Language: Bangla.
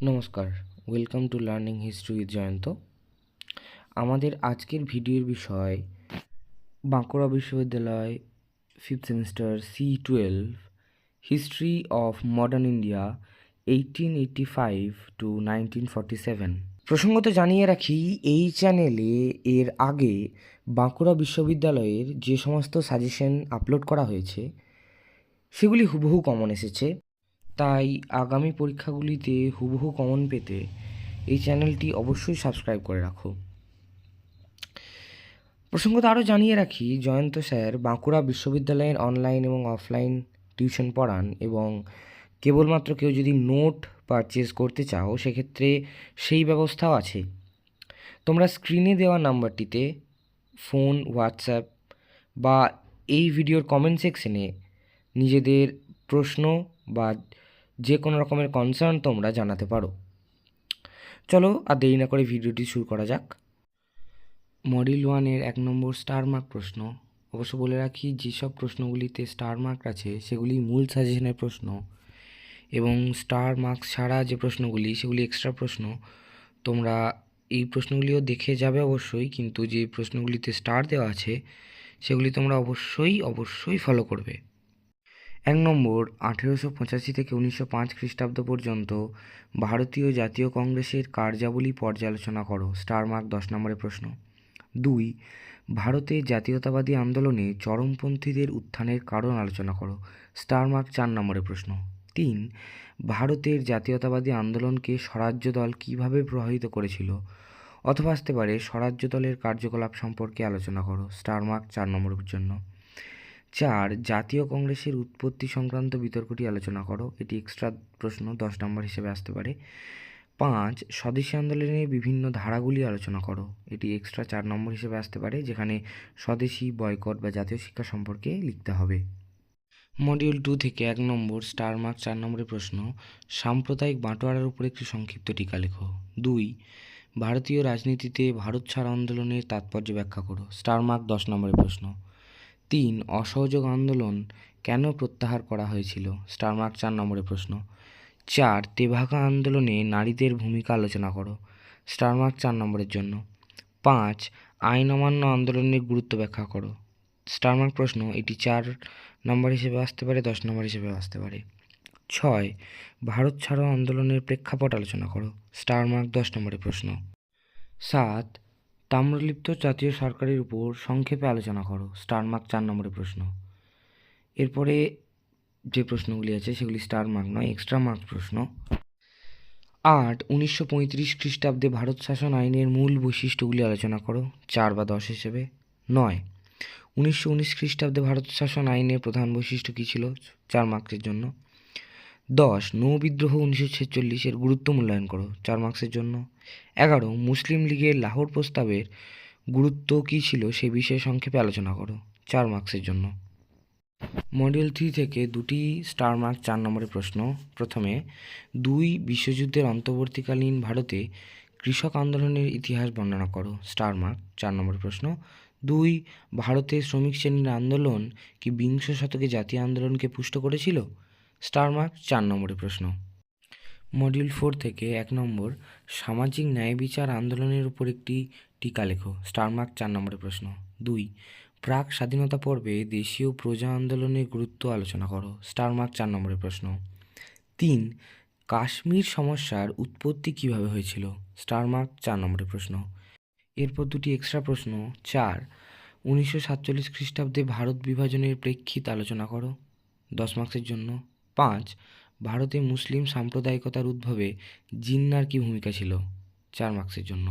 নমস্কার, welcome to learning history with Jayanta. আমাদের আজকের ভিডিওর বিষয় বাঁকুড়া বিশ্ববিদ্যালয় 5th semester C12 history of modern India 1885 to 1947। প্রসঙ্গত জানিয়ে রাখি, এই চ্যানেলে এর আগে বাঁকুড়া বিশ্ববিদ্যালয়ের যে সমস্ত সাজেশন আপলোড করা হয়েছে সেগুলি হুবহু কমন এসেছে। তাই আগামী পরীক্ষাগুলিতে হুবহু কমন পেতে এই চ্যানেলটি অবশ্যই সাবস্ক্রাইব করে রাখো। প্রসঙ্গত আরও জানিয়ে রাখি, জয়ন্ত স্যার বাঁকুড়া বিশ্ববিদ্যালয়ের অনলাইন এবং অফলাইন টিউশন পড়ান এবং কেবলমাত্র কেউ যদি নোট পারচেজ করতে চাও সেক্ষেত্রে সেই ব্যবস্থাও আছে। তোমরা স্ক্রিনে দেওয়া নাম্বারটিতে ফোন, হোয়াটসঅ্যাপ বা এই ভিডিওর কমেন্ট সেকশনে নিজেদের প্রশ্ন বা যে কোনো রকমের কনসার্ন তোমরা জানাতে পারো। চলো আর দেরি না করে ভিডিওটি শুরু করা যাক। মডিউল 1-এর 1 নম্বর স্টার মার্ক প্রশ্ন। অবশ্য বলে রাখি, যেসব প্রশ্নগুলিতে স্টার মার্ক আছে সেগুলি মূল সাজেশনের প্রশ্ন এবং স্টার মার্কস ছাড়া যে প্রশ্নগুলি সেগুলি এক্সট্রা প্রশ্ন। তোমরা এই প্রশ্নগুলিও দেখে যাবে অবশ্যই, কিন্তু যে প্রশ্নগুলিতে স্টার দেওয়া আছে সেগুলি তোমরা অবশ্যই ফলো করবে। 1 নম্বর, 1885 থেকে 1905 খ্রিস্টাব্দ পর্যন্ত ভারতীয় জাতীয় কংগ্রেসের কার্যাবলী পর্যালোচনা করো। স্টার মার্ক 10 নম্বরের প্রশ্ন। 2, ভারতে জাতীয়তাবাদী আন্দোলনে চরমপন্থীদের উত্থানের কারণ আলোচনা করো। স্টার মার্ক 4 নম্বরের প্রশ্ন। 3, ভারতের জাতীয়তাবাদী আন্দোলনকে স্বরাজ্য দল কীভাবে প্রভাবিত করেছিল, অথবা আসতে পারে স্বরাজ্য দলের কার্যকলাপ সম্পর্কে আলোচনা করো। স্টার মার্ক 4 নম্বরের জন্য। 4, জাতীয় কংগ্রেসের উৎপত্তি সংক্রান্ত বিতর্কটি আলোচনা করো। এটি এক্সট্রা প্রশ্ন 10 নম্বর হিসেবে আসতে পারে। 5, স্বদেশী আন্দোলনের বিভিন্ন ধারাগুলি আলোচনা করো। এটি এক্সট্রা 4 নম্বর হিসেবে আসতে পারে, যেখানে স্বদেশী, বয়কট বা জাতীয় শিক্ষা সম্পর্কে লিখতে হবে। মডিউল 2 থেকে 1 নম্বর স্টার মার্ক 4 নম্বরের প্রশ্ন। সাম্প্রদায়িক বাঁটোয়ারার উপর একটি সংক্ষিপ্ত টিকা লেখো। 2, ভারতীয় রাজনীতিতে ভারত ছাড় আন্দোলনের তাৎপর্য ব্যাখ্যা করো। স্টার মার্ক 10 নম্বরের প্রশ্ন। 3, অসহযোগ আন্দোলন কেন প্রত্যাহার করা হয়েছিল? স্টার মার্ক 4 নম্বরের প্রশ্ন। 4, তেভাগা আন্দোলনে নারীদের ভূমিকা আলোচনা করো। স্টার মার্ক 4 নম্বরের জন্য। 5, আইন অমান্য আন্দোলনের গুরুত্ব ব্যাখ্যা করো। স্টার মার্ক প্রশ্ন, এটি 4 নম্বর হিসেবে আসতে পারে, 10 নম্বর হিসেবে আসতে পারে। 6, ভারত ছাড়ো আন্দোলনের প্রেক্ষাপট আলোচনা করো। স্টার মার্ক 10 নম্বরের প্রশ্ন। 7, তাম্রলিপ্ত জাতীয় সরকারের উপর সংক্ষেপে আলোচনা করো। স্টার মার্ক 4 নম্বরের প্রশ্ন। এরপরে যে প্রশ্নগুলি আছে সেগুলি স্টার মার্ক নয়, এক্সট্রা মার্ক প্রশ্ন। 8, 1935 খ্রিস্টাব্দে ভারত শাসন আইনের মূল বৈশিষ্ট্যগুলি আলোচনা করো। 4 বা 10 হিসেবে। 9, 1919 খ্রিস্টাব্দে ভারত শাসন আইনের প্রধান বৈশিষ্ট্য কী ছিল? 4 মার্কসের জন্য। 10, নৌ বিদ্রোহ 1946 এর গুরুত্ব মূল্যায়ন করো। 4 মার্কসের জন্য। 11, মুসলিম লীগের লাহোর প্রস্তাবের গুরুত্ব কী ছিল সে বিষয়ে সংক্ষেপে আলোচনা করো। 4 মার্কসের জন্য। মডিউল 3 থেকে 2টি স্টার মার্ক 4 নম্বরের প্রশ্ন। প্রথমে 2, বিশ্বযুদ্ধের অন্তর্বর্তীকালীন ভারতে কৃষক আন্দোলনের ইতিহাস বর্ণনা করো। স্টার মার্ক 4 নম্বরের প্রশ্ন। 2, ভারতে শ্রমিক শ্রেণীর আন্দোলন কি বিংশ শতকে জাতীয় আন্দোলনকে পুষ্ট করেছিল? স্টার মার্ক 4 নম্বরের প্রশ্ন। মডিউল 4 থেকে 1 নম্বর, সামাজিক ন্যায় বিচার আন্দোলনের উপর একটি টিকা লেখো। স্টার মার্ক 4 নম্বরের প্রশ্ন। 2, প্রাক স্বাধীনতা পর্বে দেশীয় প্রজা আন্দোলনের গুরুত্ব আলোচনা করো। স্টার মার্ক 4 নম্বরের প্রশ্ন। 3, কাশ্মীর সমস্যার উৎপত্তি কিভাবে হয়েছিল? স্টার মার্ক 4 নম্বরের প্রশ্ন। এরপর 2টি এক্সট্রা প্রশ্ন। 4, 1947 খ্রিস্টাব্দে ভারত বিভাজনের প্রেক্ষিত আলোচনা করো। 10 মার্কসের জন্য। 5, ভারতে মুসলিম সাম্প্রদায়িকতার উদ্ভবে জিন্নার কী ভূমিকা ছিল? 4 মার্কসের জন্য।